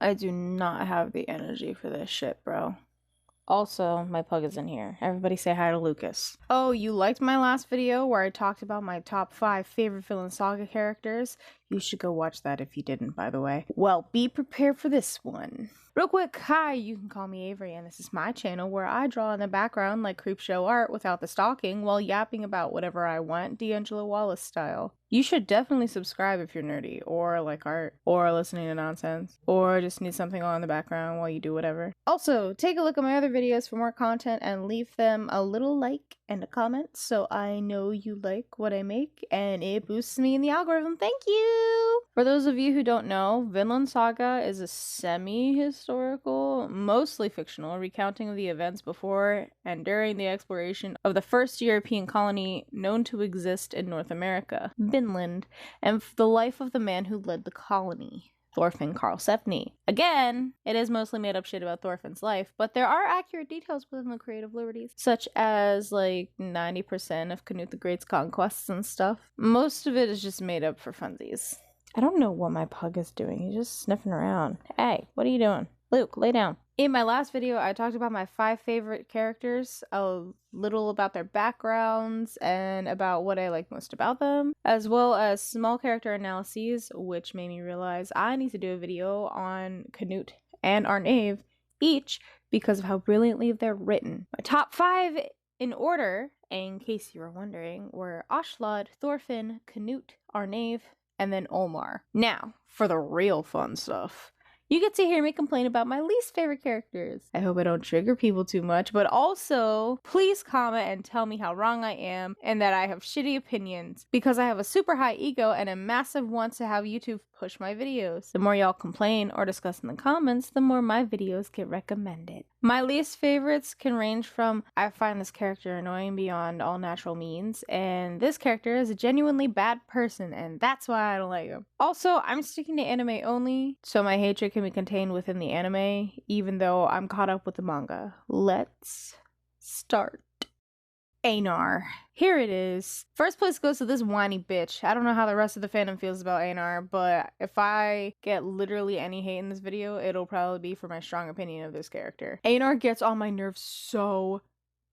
I do not have the energy for this shit, bro. Also, my pug is in here. Everybody say hi to Lucas. Oh, you liked my last video where I talked about my top 5 favorite Vinland Saga characters? You should go watch that if you didn't, by the way. Well, be prepared for this one. Real quick, hi, you can call me Avery, and this is my channel where I draw in the background like creepshow art without the stalking while yapping about whatever I want, D'Angelo Wallace style. You should definitely subscribe if you're nerdy, or like art, or listening to nonsense, or just need something on in the background while you do whatever. Also, take a look at my other videos for more content and leave them a little like and a comment so I know you like what I make and it boosts me in the algorithm. Thank you! For those of you who don't know, Vinland Saga is a semi-historical, mostly fictional, recounting of the events before and during the exploration of the first European colony known to exist in North America, Vinland, and the life of the man who led the colony, Thorfinn Karlsefni. Again, it is mostly made up shit about Thorfinn's life, but there are accurate details within the creative liberties, such as like 90% of Canute the Great's conquests and stuff. Most of it is just made up for funsies. I don't know what my pug is doing. He's just sniffing around. Hey, what are you doing? Luke, lay down. In my last video, I talked about my 5 favorite characters, a little about their backgrounds, and about what I like most about them, as well as small character analyses, which made me realize I need to do a video on Canute and Arnave, each because of how brilliantly they're written. My top 5 in order, in case you were wondering, were Aslaude, Thorfinn, Canute, Arnave, and then Olmar. Now, for the real fun stuff. You get to hear me complain about my least favorite characters. I hope I don't trigger people too much, but also, please comment and tell me how wrong I am and that I have shitty opinions, because I have a super high ego and a massive want to have YouTube push my videos. The more y'all complain or discuss in the comments, the more my videos get recommended. My least favorites can range from I find this character annoying beyond all natural means, and this character is a genuinely bad person and that's why I don't like him. Also, I'm sticking to anime only, so my hatred can be contained within the anime, even though I'm caught up with the manga. Let's start. Einar. Here it is. First place goes to this whiny bitch. I don't know how the rest of the fandom feels about Einar, but if I get literally any hate in this video, it'll probably be for my strong opinion of this character. Einar gets on my nerves so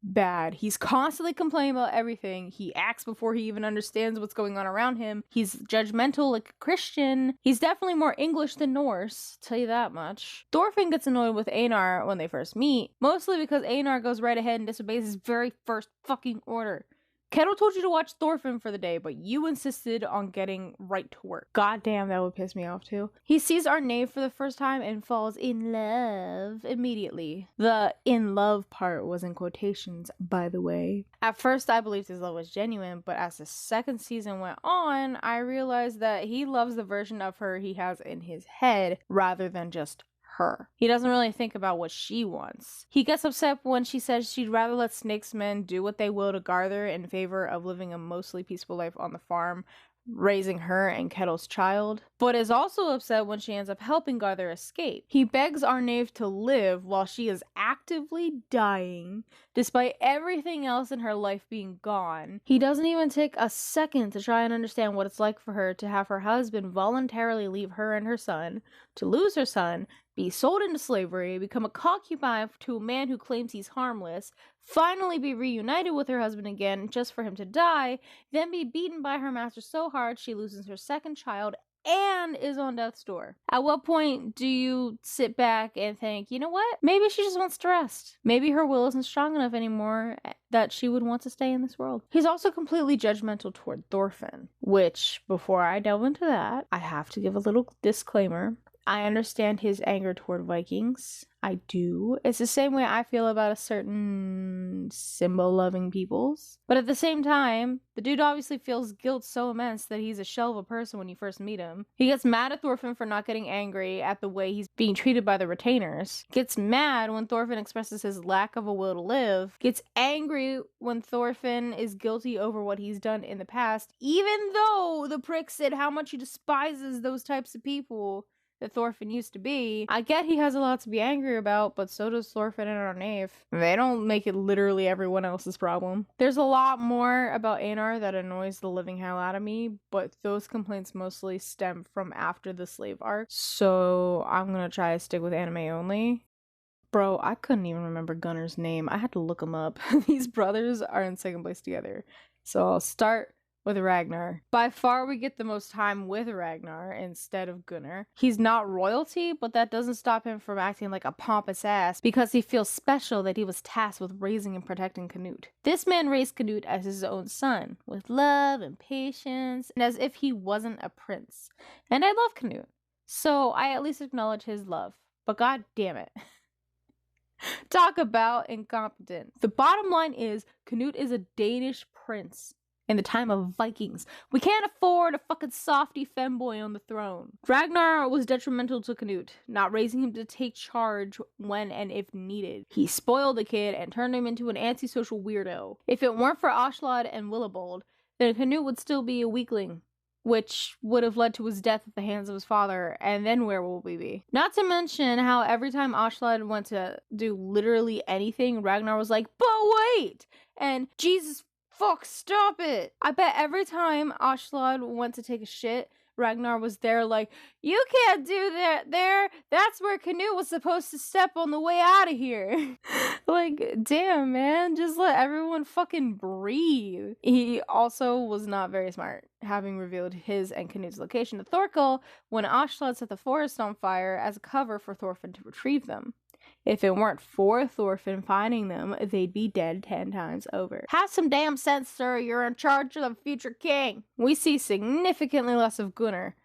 bad. He's constantly complaining about everything. He acts before he even understands what's going on around him. He's judgmental like a Christian. He's definitely more English than Norse, tell you that much. Thorfinn gets annoyed with Einar when they first meet, mostly because Einar goes right ahead and disobeys his very first fucking order. Kettle told you to watch Thorfinn for the day, but you insisted on getting right to work. Goddamn, that would piss me off too. He sees Arnave for the first time and falls in love immediately. The in love part was in quotations, by the way. At first, I believed his love was genuine, but as the second season went on, I realized that he loves the version of her he has in his head rather than just her. He doesn't really think about what she wants. He gets upset when she says she'd rather let Snake's men do what they will to Garther in favor of living a mostly peaceful life on the farm, raising her and Kettle's child, but is also upset when she ends up helping Garther escape. He begs Arnave to live while she is actively dying, despite everything else in her life being gone. He doesn't even take a second to try and understand what it's like for her to have her husband voluntarily leave her and her son, to lose her son, be sold into slavery, become a concubine to a man who claims he's harmless, finally be reunited with her husband again just for him to die, then be beaten by her master so hard she loses her second child and is on death's door. At what point do you sit back and think, you know what? Maybe she just wants to rest. Maybe her will isn't strong enough anymore that she would want to stay in this world. He's also completely judgmental toward Thorfinn, which, before I delve into that, I have to give a little disclaimer. I understand his anger toward Vikings. I do. It's the same way I feel about a certain symbol-loving peoples. But at the same time, the dude obviously feels guilt so immense that he's a shell of a person when you first meet him. He gets mad at Thorfinn for not getting angry at the way he's being treated by the retainers. Gets mad when Thorfinn expresses his lack of a will to live. Gets angry when Thorfinn is guilty over what he's done in the past, even though the prick said how much he despises those types of people. that Thorfinn used to be. I get he has a lot to be angry about, but so does Thorfinn and Arnave. They don't make it literally everyone else's problem. There's a lot more about Einar that annoys the living hell out of me, but those complaints mostly stem from after the slave arc, so I'm gonna try to stick with anime only. Bro, I couldn't even remember Gunnar's name. I had to look him up. These brothers are in second place together. So I'll start with Ragnar. By far, we get the most time with Ragnar instead of Gunnar. He's not royalty, but that doesn't stop him from acting like a pompous ass because he feels special that he was tasked with raising and protecting Canute. This man raised Canute as his own son, with love and patience, and as if he wasn't a prince. And I love Canute, so I at least acknowledge his love. But god damn it. Talk about incompetent. The bottom line is, Canute is a Danish prince. In the time of Vikings, we can't afford a fucking softy femboy on the throne. Ragnar was detrimental to Canute, not raising him to take charge when and if needed. He spoiled the kid and turned him into an antisocial weirdo. If it weren't for Aslaude and Willibald, then Canute would still be a weakling, which would have led to his death at the hands of his father, and then where will we be? Not to mention how every time Aslaude went to do literally anything, Ragnar was like, but wait! And Jesus fuck, stop it! I bet every time Aslaude went to take a shit, Ragnar was there like, you can't do that there! That's where Canute was supposed to step on the way out of here! Like, damn, man, just let everyone fucking breathe. He also was not very smart, having revealed his and Canute's location to Thorkel when Aslaude set the forest on fire as a cover for Thorfinn to retrieve them. If it weren't for Thorfinn finding them, they'd be dead 10 times over. Have some damn sense, sir. You're in charge of the future king. We see significantly less of Gunnar.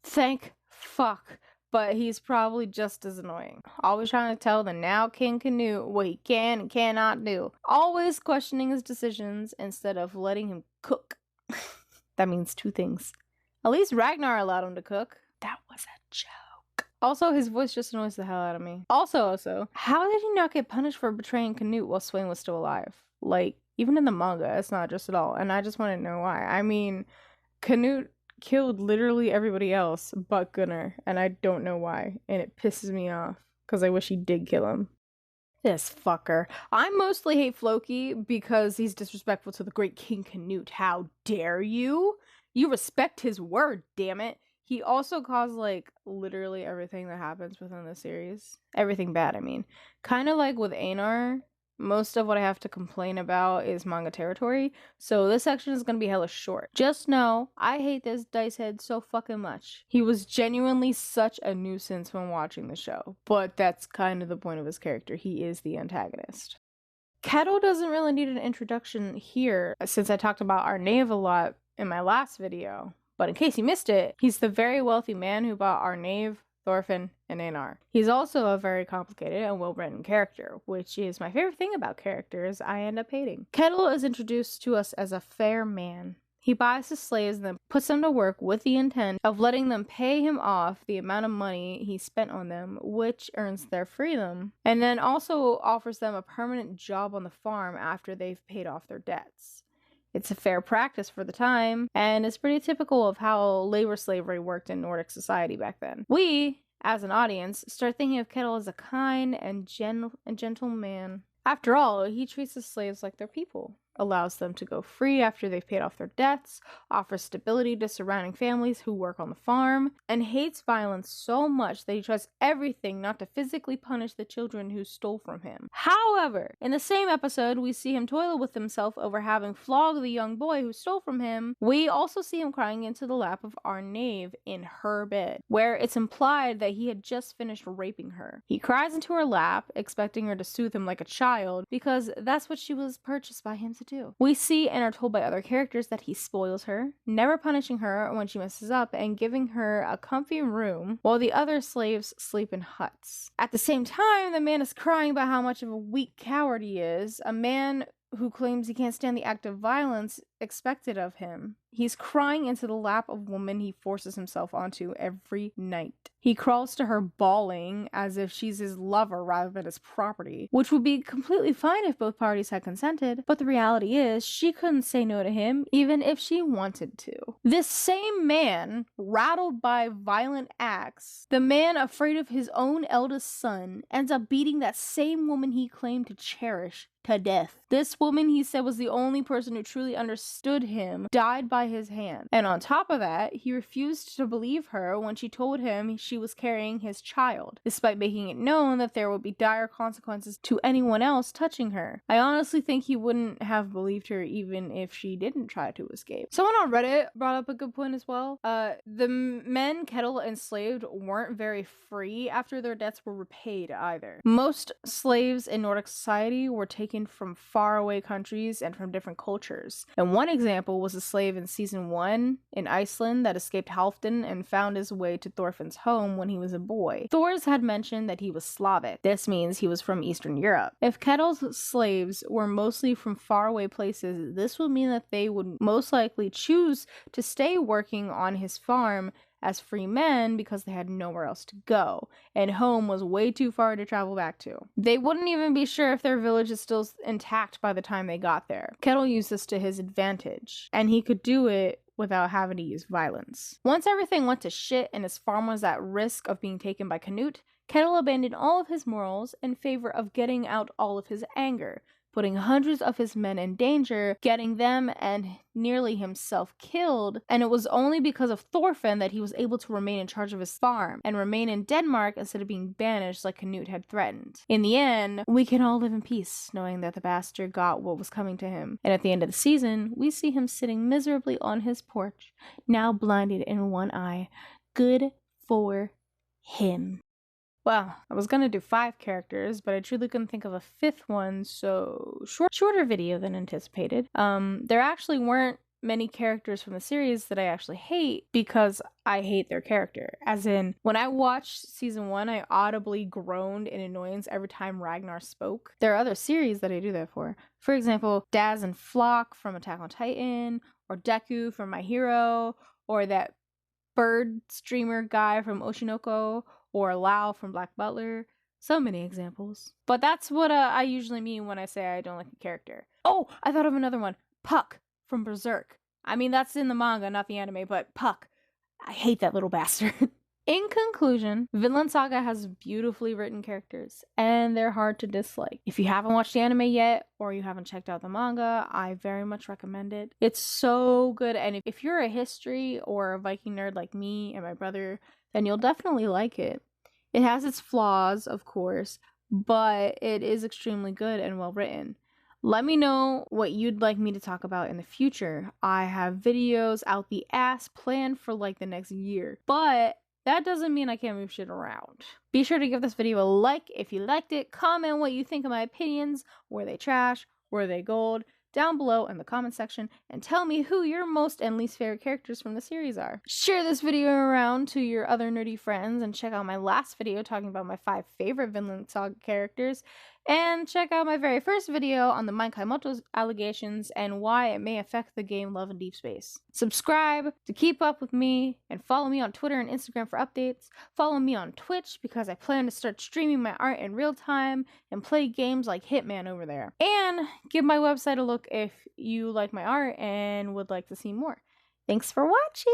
Thank fuck. But he's probably just as annoying. Always trying to tell the now King Canute what he can and cannot do. Always questioning his decisions instead of letting him cook. That means two things. At least Ragnar allowed him to cook. That was a joke. Also, his voice just annoys the hell out of me. Also, how did he not get punished for betraying Canute while Sweyn was still alive? Like, even in the manga, it's not just at all. And I just want to know why. I mean, Canute killed literally everybody else but Gunnar, and I don't know why. And it pisses me off, because I wish he did kill him. This fucker. I mostly hate Floki because he's disrespectful to the great King Canute. How dare you? You respect his word, damn it. He also caused, like, literally everything that happens within the series. Everything bad, I mean. Kind of like with Einar, most of what I have to complain about is manga territory, so this section is gonna be hella short. Just know, I hate this dice head so fucking much. He was genuinely such a nuisance when watching the show, but that's kind of the point of his character. He is the antagonist. Kettle doesn't really need an introduction here, since I talked about Arnave a lot in my last video. But in case you missed it, he's the very wealthy man who bought Arnave, Thorfinn, and Einar. He's also a very complicated and well-written character, which is my favorite thing about characters I end up hating. Kettle is introduced to us as a fair man. He buys his slaves and then puts them to work with the intent of letting them pay him off the amount of money he spent on them, which earns their freedom, and then also offers them a permanent job on the farm after they've paid off their debts. It's a fair practice for the time, and it's pretty typical of how labor slavery worked in Nordic society back then. We, as an audience, start thinking of Kettle as a kind and gentle man. After all, he treats his slaves like they're people, allows them to go free after they've paid off their debts, offers stability to surrounding families who work on the farm, and hates violence so much that he tries everything not to physically punish the children who stole from him. However, in the same episode, we see him toil with himself over having flogged the young boy who stole from him. We also see him crying into the lap of Arnave in her bed, where it's implied that he had just finished raping her. He cries into her lap, expecting her to soothe him like a child, because that's what she was purchased by him to do. We see and are told by other characters that he spoils her, never punishing her when she messes up and giving her a comfy room while the other slaves sleep in huts. At the same time, the man is crying about how much of a weak coward he is, a man who claims he can't stand the act of violence expected of him. He's crying into the lap of woman he forces himself onto every night. He crawls to her bawling as if she's his lover rather than his property, which would be completely fine if both parties had consented, but the reality is she couldn't say no to him even if she wanted to. This same man, rattled by violent acts, the man afraid of his own eldest son, ends up beating that same woman he claimed to cherish to death. This woman he said was the only person who truly understood him died by his hand. And on top of that, he refused to believe her when she told him she was carrying his child, despite making it known that there would be dire consequences to anyone else touching her. I honestly think he wouldn't have believed her even if she didn't try to escape. Someone on Reddit brought up a good point as well. The men Kettle enslaved weren't very free after their debts were repaid either. Most slaves in Nordic society were taken from faraway countries and from different cultures. And one example was a slave in season 1 in Iceland that escaped Halfdan and found his way to Thorfinn's home when he was a boy. Thors had mentioned that he was Slavic. This means he was from Eastern Europe. If Kettle's slaves were mostly from faraway places, this would mean that they would most likely choose to stay working on his farm as free men because they had nowhere else to go, and home was way too far to travel back to. They wouldn't even be sure if their village is still intact by the time they got there. Kettle used this to his advantage, and he could do it without having to use violence. Once everything went to shit and his farm was at risk of being taken by Canute, Kettle abandoned all of his morals in favor of getting out all of his anger, putting hundreds of his men in danger, getting them and nearly himself killed, and it was only because of Thorfinn that he was able to remain in charge of his farm and remain in Denmark instead of being banished like Canute had threatened. In the end, we can all live in peace, knowing that the bastard got what was coming to him. And at the end of the season, we see him sitting miserably on his porch, now blinded in one eye. Good for him. Well, I was gonna do 5 characters, but I truly couldn't think of a 5th one, so shorter video than anticipated. There actually weren't many characters from the series that I actually hate because I hate their character. As in, when I watched season 1, I audibly groaned in annoyance every time Ragnar spoke. There are other series that I do that for. For example, Daz and Flock from Attack on Titan, or Deku from My Hero, or that bird streamer guy from Oshinoko, or Lau from Black Butler. So many examples. But that's what I usually mean when I say I don't like a character. Oh, I thought of another one. Puck from Berserk. I mean, that's in the manga, not the anime, but Puck. I hate that little bastard. In conclusion, Vinland Saga has beautifully written characters, and they're hard to dislike. If you haven't watched the anime yet, or you haven't checked out the manga, I very much recommend it. It's so good, and if you're a history or a Viking nerd like me and my brother, then you'll definitely like it. It has its flaws, of course, but it is extremely good and well written. Let me know what you'd like me to talk about in the future. I have videos out the ass planned for like the next year, but that doesn't mean I can't move shit around. Be sure to give this video a like if you liked it. Comment what you think of my opinions. Were they trash? Were they gold? Down below in the comment section, and tell me who your most and least favorite characters from the series are. Share this video around to your other nerdy friends, and check out my last video talking about my 5 favorite Vinland Saga characters, and check out my very first video on the Minkai allegations and why it may affect the game Love and Deep Space. Subscribe to keep up with me, and follow me on Twitter and Instagram for updates. Follow me on Twitch because I plan to start streaming my art in real time and play games like Hitman over there. And give my website a look if you like my art and would like to see more. Thanks for watching!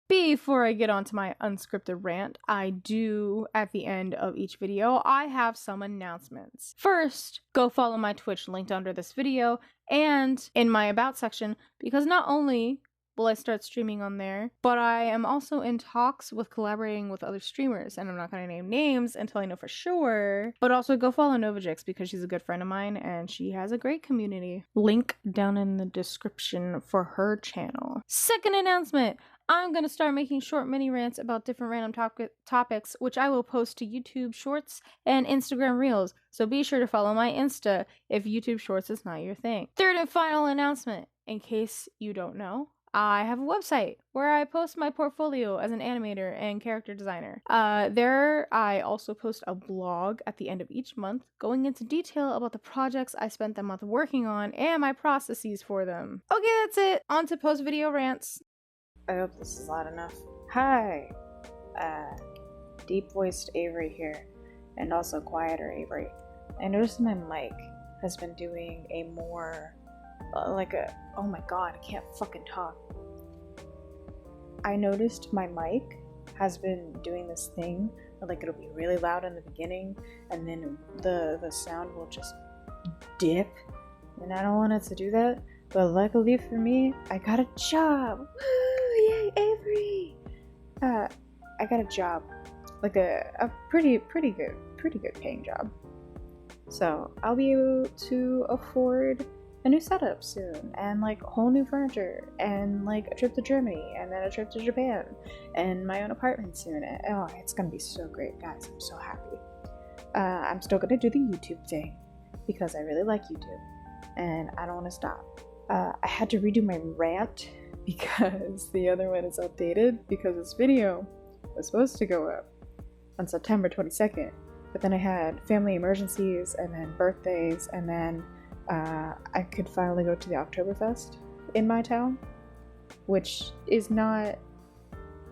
Before I get on to my unscripted rant, I do, at the end of each video, I have some announcements. First, go follow my Twitch linked under this video and in my About section, because not only will I start streaming on there, but I am also in talks with collaborating with other streamers, and I'm not going to name names until I know for sure. But also go follow Novajix because she's a good friend of mine and she has a great community. Link down in the description for her channel. Second announcement! I'm going to start making short mini rants about different random topics, which I will post to YouTube Shorts and Instagram Reels, so be sure to follow my Insta if YouTube Shorts is not your thing. Third and final announcement, in case you don't know, I have a website where I post my portfolio as an animator and character designer. There, I also post a blog at the end of each month going into detail about the projects I spent the month working on and my processes for them. Okay, that's it. On to post-video rants. I hope this is loud enough. Hi, deep-voiced Avery here, and also quieter Avery. I noticed my mic has been doing a more oh my god, I can't fucking talk. I noticed my mic has been doing this thing where like it'll be really loud in the beginning and then the sound will just dip, and I don't want it to do that, but luckily for me, I got a job. Woo, yay, Avery! I got a job, like a pretty good paying job. So I'll be able to afford a new setup soon, and like whole new furniture, and like a trip to Germany, and then a trip to Japan, and my own apartment soon. And, oh, it's gonna be so great, guys. I'm so happy. I'm still gonna do the YouTube thing because I really like YouTube, and I don't want to stop. I had to redo my rant because the other one is outdated because this video was supposed to go up on September 22nd, but then I had family emergencies and then birthdays, and then I could finally go to the Oktoberfest in my town, which is not,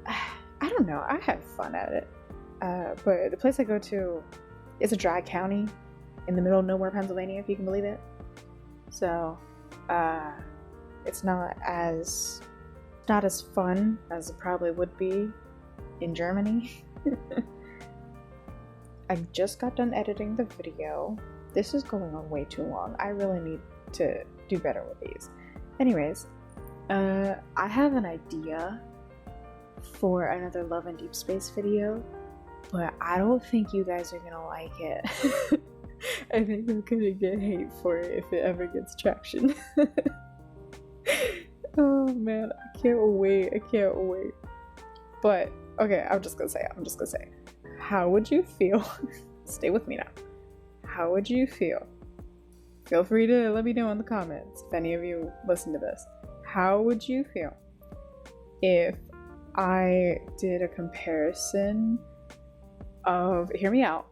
I don't know, I had fun at it, but the place I go to is a dry county in the middle of nowhere, Pennsylvania, if you can believe it. So it's not as fun as it probably would be in Germany. I just got done editing the video. This is going on way too long. I really need to do better with these. Anyways, I have an idea for another Love and Deep Space video, but I don't think you guys are gonna like it. I think I'm gonna get hate for it if it ever gets traction. Oh man, I can't wait. But, okay, I'm just gonna say. How would you feel? Stay with me now. How would you feel? Feel free to let me know in the comments if any of you listen to this. How would you feel if I did a comparison of, hear me out,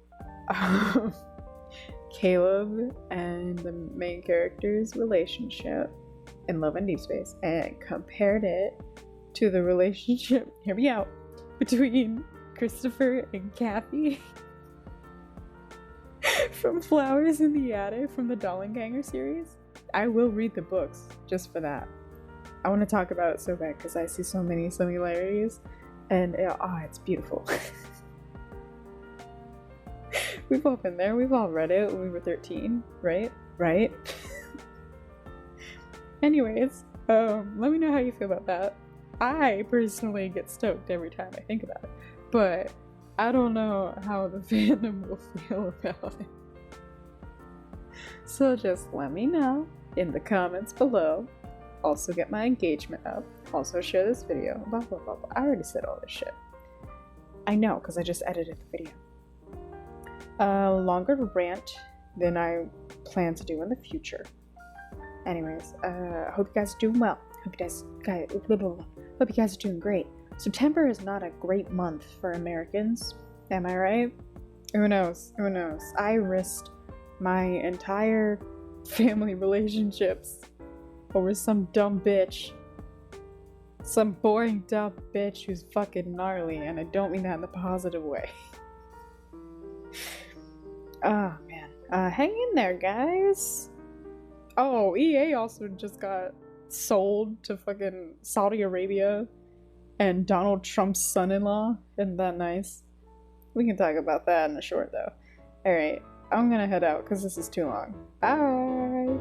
Caleb and the main character's relationship in Love and Deep Space, and compared it to the relationship, hear me out, between Christopher and Kathy from Flowers in the Attic from the Dollenganger series? I will read the books just for that. I want to talk about it so bad because I see so many similarities, and it's beautiful. We've all been there, we've all read it when we were 13, right? Anyways, let me know how you feel about that. I personally get stoked every time I think about it, but I don't know how the fandom will feel about it. So just let me know in the comments below. Also get my engagement up. Also share this video. Blah, blah, blah, blah. I already said all this shit. I know, because I just edited the video. Longer rant than I plan to do in the future. Anyways, hope you guys are doing well. Hope you guys are doing great. September is not a great month for Americans. Am I right? Who knows? I risked my entire family relationships over some dumb bitch. Some boring dumb bitch who's fucking gnarly, and I don't mean that in the positive way. Oh man. Hang in there, guys. Oh, EA also just got sold to fucking Saudi Arabia and Donald Trump's son-in-law. Isn't that nice? We can talk about that in a short though. Alright, I'm gonna head out because this is too long. Bye!